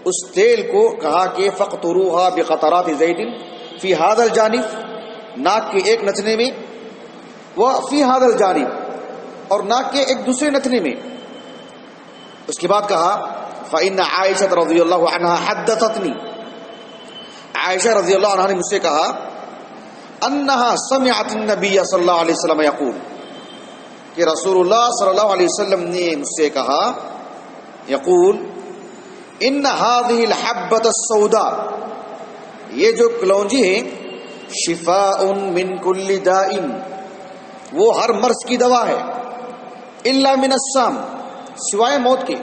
A: اس تیل کو کہا کہ فقطروها بقطرات زیت فی ھذا الجانب, ناک کے ایک نتنے میں, وہ فی ھذا الجانب اور ناک کے ایک دوسرے نتنے میں. اس کے بعد کہا فإن عائشہ رضی اللہ عنہا حدثتنی, عائشہ رضی اللہ عنہ نے مجھ سے کہا انہا سمعت النبی صلی اللہ علیہ وسلم یقول, کہ رسول اللہ صلی اللہ علیہ وسلم نے مجھ سے کہا یقول ان هذه الحبۃ السوداء, یہ جو کلونجی ہے, شفاء من کل داء, وہ ہر مرض کی دوا ہے, الا من السام, سوائے موت کے,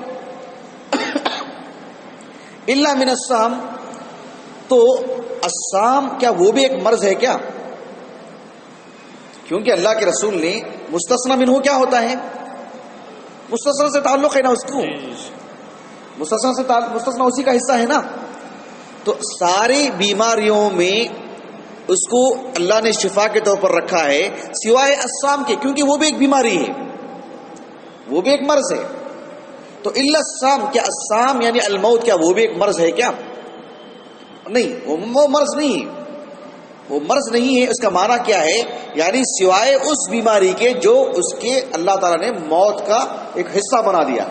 A: الا من السام, تو السام کیا وہ بھی ایک مرض ہے کیا؟ کیونکہ اللہ کے رسول نے مستثنی منہ کیا ہوتا ہے, مستثنی سے تعلق ہے نا اس کو, مستثنی اسی کا حصہ ہے نا. تو ساری بیماریوں میں اس کو اللہ نے شفا کے طور پر رکھا ہے سوائے السام کے, کیونکہ وہ بھی ایک بیماری ہے, وہ بھی ایک مرض ہے. تو الا السام, کیا السام یعنی الموت کیا وہ بھی ایک مرض ہے کیا؟ نہیں, وہ مرض نہیں ہے, وہ مرض نہیں ہے. اس کا معنی کیا ہے, یعنی سوائے اس بیماری کے جو اس کے اللہ تعالیٰ نے موت کا ایک حصہ بنا دیا,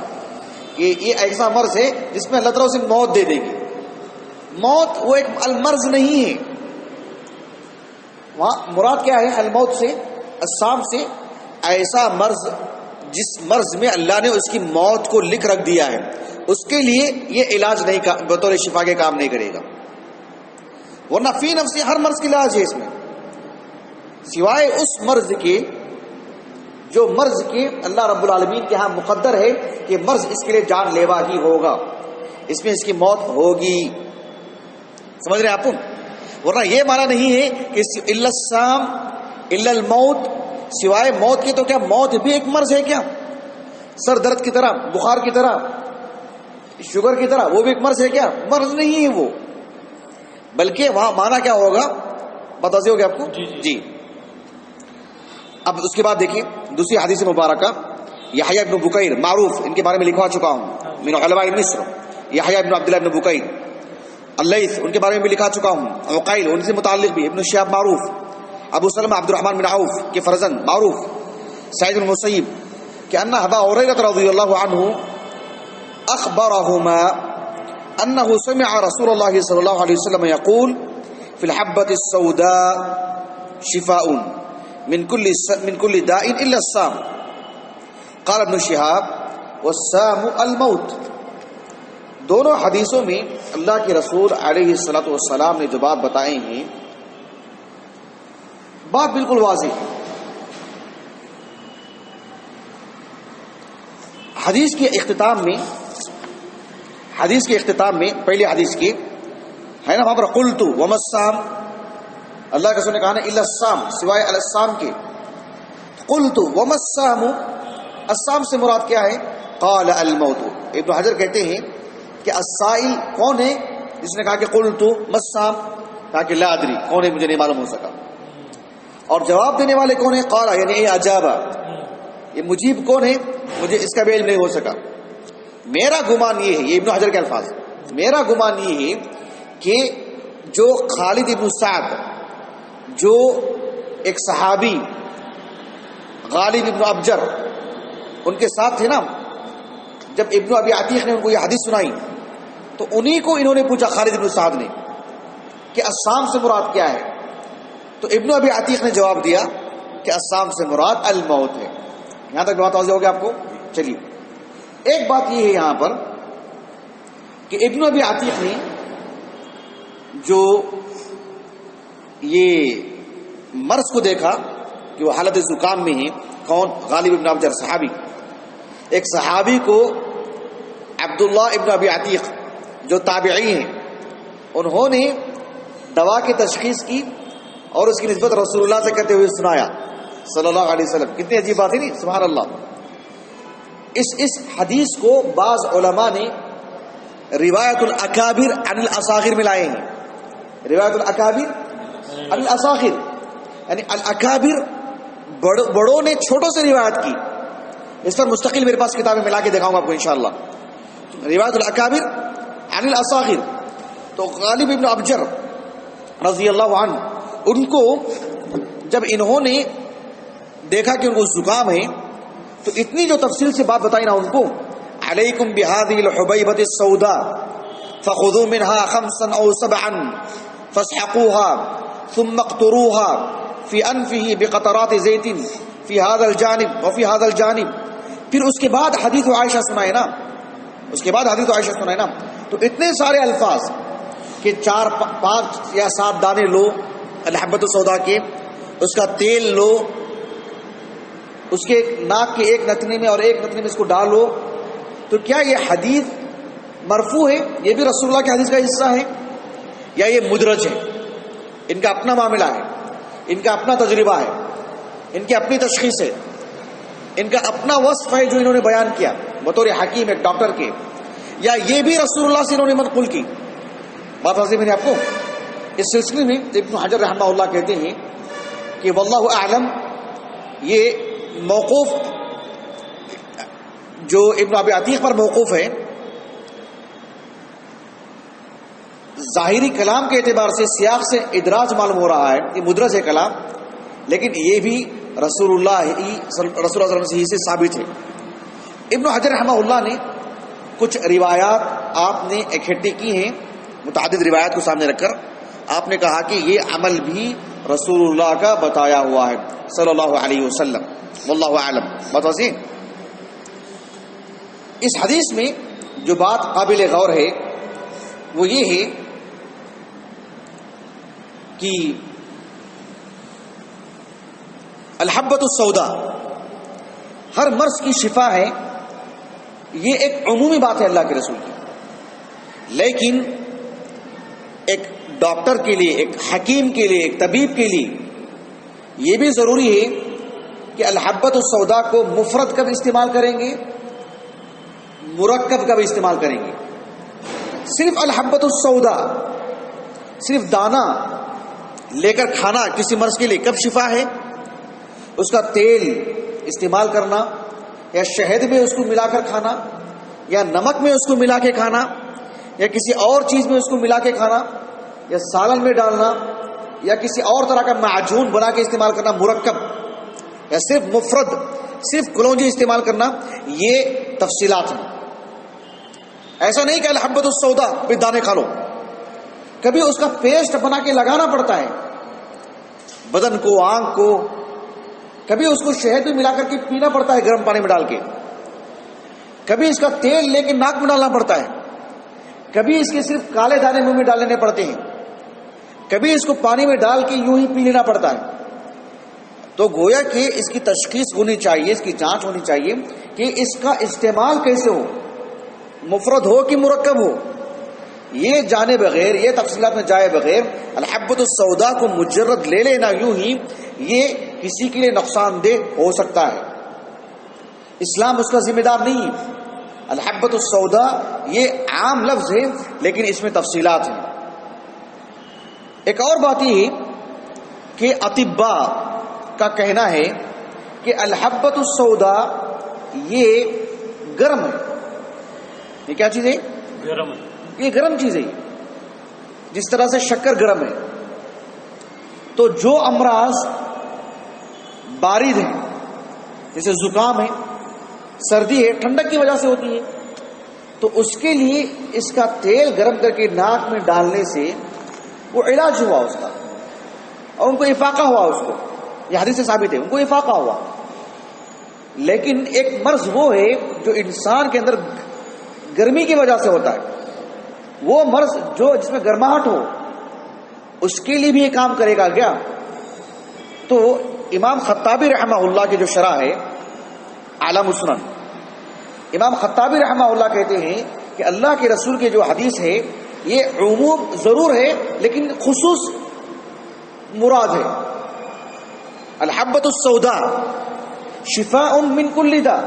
A: کہ یہ ایسا مرض ہے جس میں اللہ تعالیٰ اسے موت دے دے گی. موت وہ ایک المرض نہیں ہے, وہاں مراد کیا ہے الموت سے, السام سے, ایسا مرض جس مرض میں اللہ نے اس کی موت کو لکھ رکھ دیا ہے, اس کے لیے یہ علاج نہیں بطور شفا کے کام نہیں کرے گا. ورنہ فی نفسی ہر مرض کی علاج ہے اس میں, سوائے اس مرض کے جو مرض کے اللہ رب العالمین کے ہاں مقدر ہے کہ مرض اس کے لیے جان لیوا ہی ہوگا, اس میں اس کی موت ہوگی. سمجھ رہے ہیں آپ؟ ورنہ یہ معنی نہیں ہے کہ الا السام الا الموت, سوائے موت کے, تو کیا موت بھی ایک مرض ہے کیا؟ سر درد کی طرح, بخار کی طرح, شوگر کی طرح وہ بھی ایک مرض ہے کیا؟ مرض نہیں ہے وہ, بلکہ وہاں معنی کیا ہوگا بتا ہوگا آپ کو. جی اب اس کے بعد دیکھیے دوسری حدیث مبارکہ, یحییٰ ابن بکیر معروف, ان کے بارے میں لکھوا چکا ہوں, من علماء مصر, یحییٰ ابن عبداللہ ابن بکیر. اللیث ان کے بارے میں بھی لکھا چکا ہوں, عقیل ان سے متعلق بھی, ابن شہاب معروف, ابو سلمہ عبد الرحمن بن عوف کے فرزند معروف, سعید بن مسیب, کہ ان ابا ہریرہ رضی اللہ عنہ اخبرہما انه سمع رسول اللہ صلی اللہ علیہ وسلم یقول فی الحبۃ السوداء شفاء من كل داء الا السام. قال ابن شهاب والسام الموت. دونوں حدیثوں میں اللہ کے رسول علیہ الصلوۃ والسلام نے جو بات بتائی ہیں بات بالکل واضح ہے. حدیث کے اختتام میں پہلی حدیث کی ہے نا وہاں پر قلت وما السام، اللہ کے رسول نے کہا نا الا السام، سوائے السام کے. قلت وما السام، السام سے مراد کیا ہے؟ قال الموت. ابن حجر کہتے ہیں کہ السائل کون ہے جس نے کہا کہ قلت ما السام، کہا کہ لا ادری، کون ہے مجھے نہیں معلوم ہو سکا. اور جواب دینے والے کون ہیں؟ قال یعنی اے اجابا، یہ مجیب کون ہے؟ مجھے اس کا بھی علم نہیں ہو سکا. میرا گمان یہ ہے، یہ ابن حجر کے الفاظ، میرا گمان یہ ہے کہ جو خالد ابن سعد، جو ایک صحابی غالب ابن ابجر ان کے ساتھ تھے نا، جب ابن ابی عتیق نے ان کو یہ حدیث سنائی تو انہی کو انہوں نے پوچھا خالد ابن سعد نے کہ السام سے مراد کیا ہے. تو ابن ابی عتیق نے جواب دیا کہ السام سے مراد الموت ہے. یہاں تک بات واضح ہوگی آپ کو. چلیے ایک بات یہ ہے یہاں پر کہ ابن ابی عتیق نے جو یہ مرض کو دیکھا کہ وہ حالت زکام میں ہے، کون؟ غالب ابن ابجر صحابی. ایک صحابی کو عبداللہ ابن ابی عتیق جو تابعی ہیں انہوں نے دوا کی تشخیص کی اور اس کی نسبت رسول اللہ سے کرتے ہوئے سنایا صلی اللہ علیہ وسلم. کتنی عجیب بات ہے نہیں، سبحان اللہ. اس حدیث کو بعض علماء نے روایت الاکابر عن الاصاغر میں لائے ہیں. روایت الاکابر عن الاصاغر یعنی الاکابر بڑوں نے چھوٹوں سے روایت کی. اس پر مستقل میرے پاس کتابیں ملا کے دکھاؤں گا آپ کو انشاءاللہ. روایت الاکابر عن الاصاغر. تو غالب ابن ابجر رضی اللہ عنہ ان کو جب انہوں نے دیکھا کہ ان کو زکام ہے تو اتنی جو تفصیل سے بات بتائی نا ان کو، علیکم بہذه الحبیبۃ السوداء فخذوا منها خمسا او سبعا فاسحقوها ثم اقطروها في انفه بقطرات زيت في هذا الجانب وفي هذا الجانب. پھر اس کے بعد حدیث عائشہ سنائے نا، اس کے بعد حدیث عائشہ سنائے نا. تو اتنے سارے الفاظ کہ 4 5 یا 7 دانے لو الحبۃ السوداء کے، اس کا تیل لو، اس کے ناک کے ایک نتنے میں اور ایک نتنے میں اس کو ڈالو. تو کیا یہ حدیث مرفوع ہے؟ یہ بھی رسول اللہ کی حدیث کا حصہ ہے یا یہ مدرج ہے؟ ان کا اپنا معاملہ ہے، ان کا اپنا تجربہ ہے، ان کی اپنی تشخیص ہے، ان کا اپنا وصف ہے جو انہوں نے بیان کیا بطور حکیم ایک ڈاکٹر کے، یا یہ بھی رسول اللہ سے انہوں نے منقول کی؟ بات واضح میں نے آپ کو. اس سلسلے میں ابن حجر رحمہ اللہ کہتے ہیں کہ واللہ اعلم، یہ موقوف جو ابن ابی عتیق پر موقوف ہے، ظاہری کلام کے اعتبار سے سیاق سے ادراج معلوم ہو رہا ہے کہ مدرج ہے کلام، لیکن یہ بھی رسول اللہ صلی اللہ علیہ وسلم سے ثابت ہے. ابن حجر رحمہ اللہ نے کچھ روایات آپ نے اکٹھی کی ہیں، متعدد روایات کو سامنے رکھ کر آپ نے کہا کہ یہ عمل بھی رسول اللہ کا بتایا ہوا ہے صلی اللہ علیہ وسلم. واللہ اعلم. بات واضح. اس حدیث میں جو بات قابل غور ہے وہ یہ ہے کہ الحبۃ السوداء ہر مرض کی شفا ہے. یہ ایک عمومی بات ہے اللہ کے رسول کی، لیکن ایک ڈاکٹر کے لیے، ایک حکیم کے لیے، ایک طبیب کے لیے یہ بھی ضروری ہے کہ الحبۃ السوداء کو مفرد کب استعمال کریں گے، مرکب کب استعمال کریں گے. صرف الحبۃ السوداء، صرف دانہ لے کر کھانا کسی مرض کے لیے کب شفا ہے؟ اس کا تیل استعمال کرنا، یا شہد میں اس کو ملا کر کھانا، یا نمک میں اس کو ملا کے کھانا، یا کسی اور چیز میں اس کو ملا کے کھانا، یا سالن میں ڈالنا، یا کسی اور طرح کا معجون بنا کے استعمال کرنا مرکب، یا صرف مفرد صرف کلونجی استعمال کرنا، یہ تفصیلات ہیں. ایسا نہیں کہ الحبۃ السوداء بھی دانے کھا لو. کبھی اس کا پیسٹ بنا کے لگانا پڑتا ہے بدن کو، آنکھ کو. کبھی اس کو شہد بھی ملا کر کے پینا پڑتا ہے گرم پانی میں ڈال کے. کبھی اس کا تیل لے کے ناک میں ڈالنا پڑتا ہے، کبھی اس کے صرف کالے دانے منہ میں ڈال لینے پڑتے ہیں، کبھی اس کو پانی میں ڈال کے یوں ہی پی لینا پڑتا ہے۔ تو گویا کہ اس کی تشخیص ہونی چاہیے، اس کی جانچ ہونی چاہیے کہ اس کا استعمال کیسے ہو، مفرد ہو کہ مرکب ہو۔ یہ جانے بغیر، یہ تفصیلات میں جائے بغیر الحبۃ السوداء کو مجرد لے لینا یوں ہی، یہ کسی کے لیے نقصان دہ ہو سکتا ہے، اسلام اس کا ذمہ دار نہیں ہے۔ الحبۃ السوداء یہ عام لفظ ہے لیکن اس میں تفصیلات ہیں۔ ایک اور بات یہ کہ اطباء کا کہنا ہے کہ الحبۃ السوداء یہ گرم ہے۔ یہ کیا چیز ہے؟
B: گرم،
A: یہ گرم چیز ہے، جس طرح سے شکر گرم ہے۔ تو جو امراض بارد ہیں، جیسے زکام ہے، سردی ہے، ٹھنڈک کی وجہ سے ہوتی ہے، تو اس کے لیے اس کا تیل گرم کر کے ناک میں ڈالنے سے وہ علاج ہوا اس کا، اور ان کو افاقہ ہوا، اس کو یہ حدیث سے ثابت ہے، ان کو افاقہ ہوا۔ لیکن ایک مرض وہ ہے جو انسان کے اندر گرمی کی وجہ سے ہوتا ہے، وہ مرض جو جس میں گرماہٹ ہو، اس کے لیے بھی یہ کام کرے گا کیا؟ تو امام خطابی رحمہ اللہ کی جو شرح ہے اعلام السنن، امام خطابی رحمہ اللہ کہتے ہیں کہ اللہ کے رسول کی جو حدیث ہے یہ عموم ضرور ہے لیکن خصوص مراد ہے۔ الحبۃ السوداء شفاء من کل داء،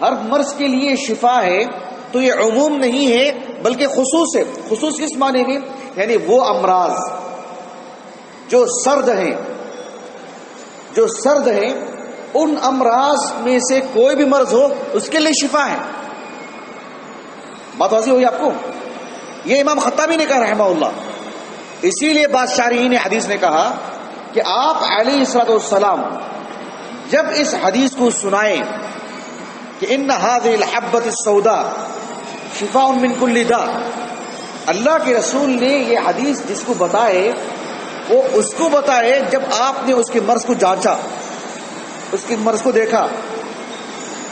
A: ہر مرض کے لیے شفا ہے، تو یہ عموم نہیں ہے بلکہ خصوص ہے۔ خصوص کس معنی میں؟ یعنی وہ امراض جو سرد ہیں، جو سرد ہیں، ان امراض میں سے کوئی بھی مرض ہو اس کے لیے شفا ہے۔ بات واضح ہوئی آپ کو؟ یہ امام خطابی نے کہا رحمہ اللہ۔ اسی لیے بعض شارحین حدیث نے کہا کہ آپ علیہ الصلوۃ والسلام جب اس حدیث کو سنائیں کہ ان هذه الحبۃ السوداء شفاء من کل داء، اللہ کے رسول نے یہ حدیث جس کو بتائے وہ اس کو بتائے جب آپ نے اس کے مرض کو جانچا، اس کے مرض کو دیکھا۔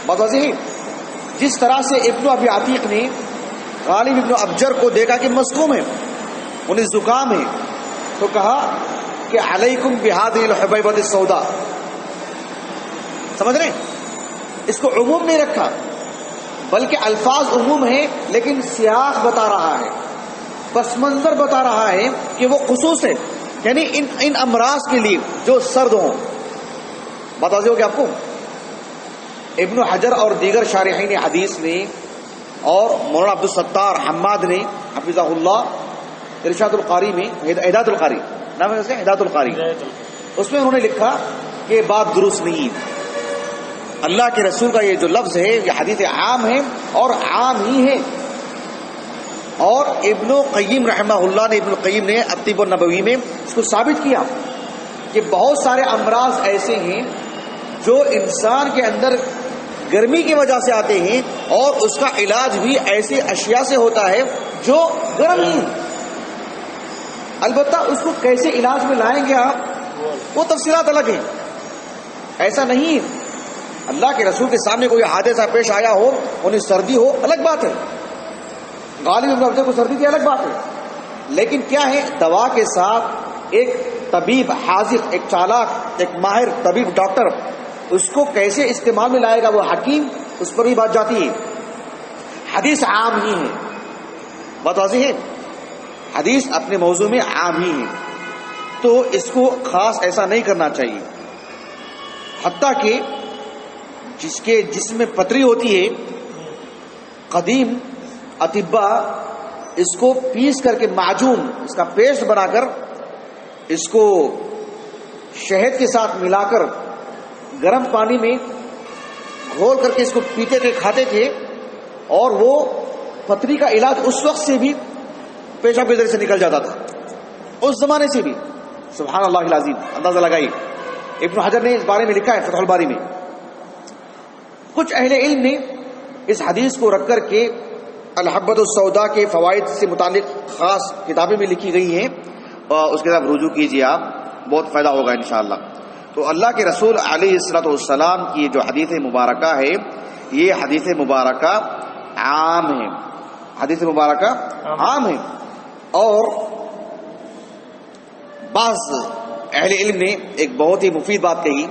A: بات واضح ہے؟ جس طرح سے ابن ابی عتیق نے غالب ابن ابجر کو دیکھا کہ مسقوم ہے، انہیں زکام ہے، تو کہا کہ علیکم بہذه الحبیبۃ السوداء۔ سمجھ رہے ہیں؟ اس کو عموم نہیں رکھا بلکہ الفاظ عموم ہیں لیکن سیاق بتا رہا ہے، پس منظر بتا رہا ہے کہ وہ خصوص ہے، یعنی ان امراض کے لیے جو سرد ہوں۔ بتا دو کہ آپ کو ابن حجر اور دیگر شارحین حدیث نے اور مولانا عبدالستار حماد نے حفظہ اللہ ارشاد القاری میں، ہدایت القاری نام ہے اس کا، ہدایت القاری، اس میں انہوں نے لکھا کہ بات درست نہیں ہے۔ اللہ کے رسول کا یہ جو لفظ ہے یہ حدیث عام ہے اور عام ہی ہے۔ اور ابن قیم رحمہ اللہ نے، ابن قیم نے الطب النبوی میں اس کو ثابت کیا کہ بہت سارے امراض ایسے ہیں جو انسان کے اندر گرمی کی وجہ سے آتے ہیں اور اس کا علاج بھی ایسے اشیاء سے ہوتا ہے جو گرم ہی ہیں۔ البتہ اس کو کیسے علاج میں لائیں گے آپ، وہ تفصیلات الگ ہیں۔ ایسا نہیں ہے اللہ کے رسول کے سامنے کوئی حادثہ پیش آیا ہو، انہیں سردی ہو، الگ بات ہے، غالب ابن ابجر کو سردی کی الگ بات ہے، لیکن کیا ہے، دوا کے ساتھ ایک طبیب حاذق، ایک چالاک، ایک ماہر طبیب ڈاکٹر اس کو کیسے استعمال میں لائے گا، وہ حکیم، اس پر ہی بات جاتی ہے۔ حدیث عام ہی ہے، بات واضح ہے، حدیث اپنے موضوع میں عام ہی ہے، تو اس کو خاص ایسا نہیں کرنا چاہیے۔ حتیٰ کہ جس کے جسم میں پتری ہوتی ہے، قدیم اطباء اس کو پیس کر کے معجون، اس کا پیسٹ بنا کر اس کو شہد کے ساتھ ملا کر گرم پانی میں گھول کر کے اس کو پیتے تھے، کھاتے تھے، اور وہ پتری کا علاج اس وقت سے بھی پیشاب کے ذریعے سے نکل جاتا تھا، اس زمانے سے بھی۔ سبحان اللہ العظیم، اندازہ لگائی۔ ابن حجر نے اس بارے میں لکھا ہے فتح الباری میں۔ کچھ اہل علم نے اس حدیث کو رکھ کر کے الحبۃ السوداء کے فوائد سے متعلق خاص کتابیں بھی لکھی گئی ہیں، اور اس کے ساتھ رجوع کیجیے آپ، بہت فائدہ ہوگا انشاءاللہ۔ تو اللہ کے رسول علیہ الصلوۃ والسلام کی جو حدیث مبارکہ ہے یہ حدیث مبارکہ عام ہے، حدیث مبارکہ عام ہے. اور بعض اہل علم نے ایک بہت ہی مفید بات کہی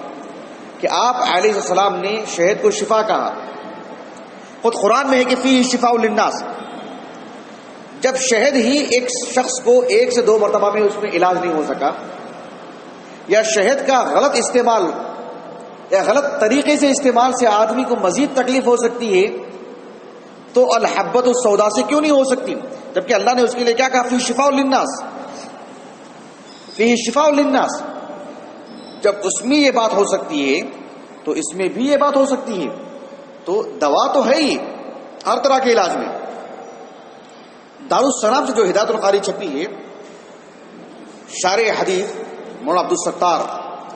A: کہ آپ علیہ السلام نے شہد کو شفا کہا. خود قرآن میں ہے کہ فیہ شفاء للناس. جب شہد ہی ایک شخص کو 1 سے 2 مرتبہ میں اس میں علاج نہیں ہو سکا، یا شہد کا غلط استعمال یا غلط طریقے سے استعمال سے آدمی کو مزید تکلیف ہو سکتی ہے، تو الحبۃ السوداء سے کیوں نہیں ہو سکتی؟ جبکہ اللہ نے اس کے لیے کیا کہا؟ فی شفاء للناس، فی شفاء للناس. جب اس میں یہ بات ہو سکتی ہے تو اس میں بھی یہ بات ہو سکتی ہے. تو دوا تو ہے ہی ہر طرح کے علاج میں. دارالسلام سے جو ہدایت القاری چھپی ہے، شارح حدیث مولانا عبدالستار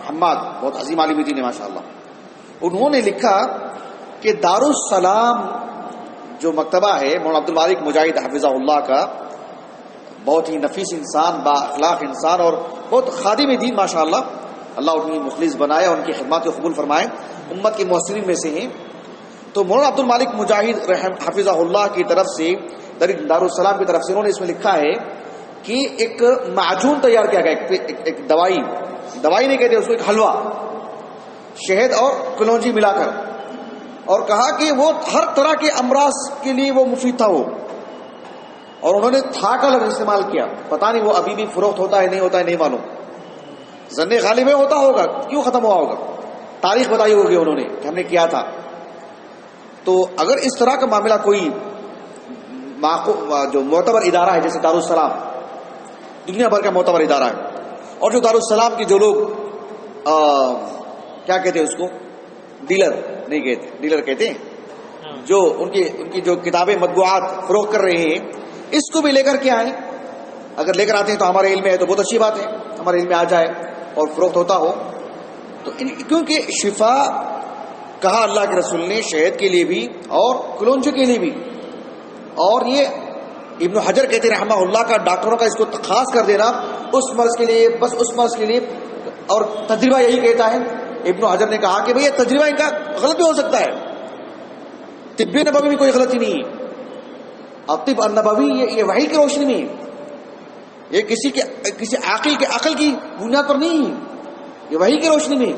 A: حماد، بہت عظیم عالم دین ہے ماشاءاللہ، انہوں نے لکھا کہ دارالسلام جو مکتبہ ہے مولانا عبدالمالک مجاہد حفظہ اللہ کا، بہت ہی نفیس انسان، با اخلاق انسان اور بہت خادم دین ماشاءاللہ، اللہ انہیں مخلص بنائے اور ان کی خدمات کو قبول فرمائے، امت کے محسنین میں سے ہیں. تو مولانا عبدالمالک مجاہد حفظہ اللہ کی طرف سے، دارالسلام کی طرف سے، انہوں نے اس میں لکھا ہے کہ ایک معجون تیار کیا گیا، ایک دوائی نہیں کہتے اس کو، ایک حلوہ شہد اور کلونجی ملا کر، اور کہا کہ وہ ہر طرح کے امراض کے لیے وہ مفید تھا وہ. اور انہوں نے تھا کا لفظ استعمال کیا. پتہ نہیں وہ ابھی بھی فروخت ہوتا ہے نہیں ہوتا ہے نہیں معلوم، ظن غالب میں ہوتا ہوگا، کیوں ختم ہوا ہوگا، تاریخ بتائی ہوگی انہوں نے کہ ہم نے کیا تھا. تو اگر اس طرح کا معاملہ کوئی جو معتبر ادارہ ہے، جیسے دارالسلام دنیا بھر کا معتبر ادارہ ہے، اور جو دارالسلام کے جو لوگ کیا کہتے ہیں اس کو، ڈیلر نہیں کہتے، ڈیلر کہتے ہیں، جو ان کی جو کتابیں مطبوعات فروخت کر رہے ہیں، اس کو بھی لے کر کے آئیں. اگر لے کر آتے ہیں تو ہمارے علم میں ہے تو بہت اچھی بات ہے، ہمارے علم میں آ جائے اور فروخت ہوتا ہو تو. کیونکہ شفا کہا اللہ کے رسول نے شہد کے لیے بھی اور کلونجی کے لیے بھی. اور یہ ابن حجر کہتے ہیں رحمہ اللہ کا، ڈاکٹروں کا اس کو خاص کر دینا اس مرض کے لیے، بس اس مرض کے لیے. اور تجربہ یہی کہتا ہے، ابن حجر نے کہا کہ بھئی یہ تجربہ ان کا غلط بھی ہو سکتا ہے، طب نبوی میں کوئی غلطی نہیں ہے. اب طب النبوی یہ وحی کی روشنی میں ہے، یہ کسی عقل کی بنیاد پر نہیں ہے، یہ وحی کی روشنی میں.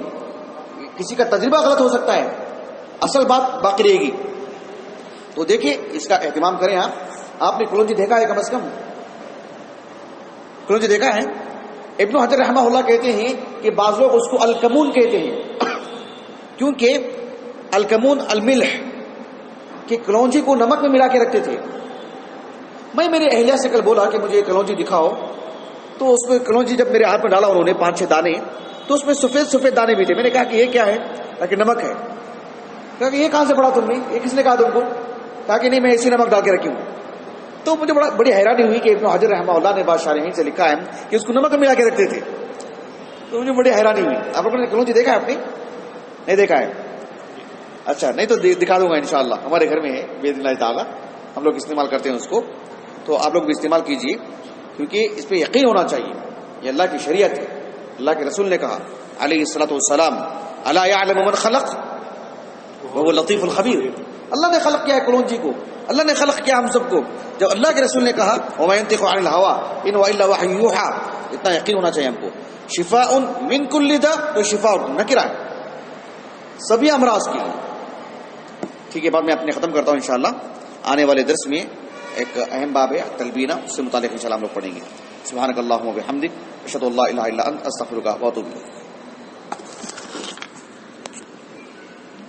A: کسی کا تجربہ غلط ہو سکتا ہے، اصل بات باقی رہے گی. تو دیکھیے اس کا اہتمام کریں. آپ نے کلونجی دیکھا ہے؟ کم از کم کلونجی دیکھا ہے؟ ابن حجر رحمہ اللہ کہتے ہیں کہ بعض لوگ اس کو الکمون کہتے ہیں، کیونکہ الکمون الملح کہ کلونجی کو نمک میں ملا کے رکھتے تھے. میں میرے اہلیہ سے کل بولا کہ مجھے کلونجی دکھاؤ، تو اس میں کلونجی جب میرے ہاتھ میں ڈالا انہوں نے 5-6 دانے، تو اس میں سفید دانے بھی تھے. میں نے کہا کہ یہ کیا ہے؟ کہ نمک ہے. کہا کہ یہ کہاں سے پڑا تم نے؟ یہ کس نے کہا تم کو؟ کہا کہ نہیں میں اسی نمک ڈال کے رکھی ہوں. تو مجھے بڑی حیرانی ہوئی کہ ابن حجر رحمہ اللہ نے بادشاہ سے لکھا ہے کہ اس کو نمک میں ملا کے رکھتے تھے. تو مجھے بڑی حیرانی ہوئی. آپ لوگوں نے کلونجی دیکھا ہے؟ آپ نے نہیں دیکھا ہے؟ اچھا، نہیں تو دکھا دوں گا انشاءاللہ، ہمارے گھر میں ہے باذن اللہ تعالیٰ، ہم لوگ استعمال کرتے ہیں اس کو. تو آپ لوگ بھی استعمال کیجیے، کیونکہ اس پہ یقین ہونا چاہیے. یہ اللہ کی شریعت ہے. اللہ کے رسول نے کہا علیہ الصلوۃ والسلام، الا یعلم من خلق وهو اللطیف الخبیر. اللہ نے خلق کیا ہے کلونجی کو، اللہ نے خلق کیا ہم سب کو. جب اللہ کے رسول نے کہا وما ينطق عن الهوى ان هو الا وحی یوحى، اتنا یقین ہونا چاہیے ہم کو. شفاء من كل داء، تو شفاء نکرہ سبھی امراض کی. ٹھیک ہے، بعد میں اپنے ختم کرتا ہوں انشاءاللہ. آنے والے درس میں ایک اہم باب ہے تلبینہ، اس سے متعلق انشاءاللہ ہم لوگ پڑھیں گے. سبحانک اللہم و بحمدک، اشہد ان لا الہ الا انت، استغفرک و اتوب الیک.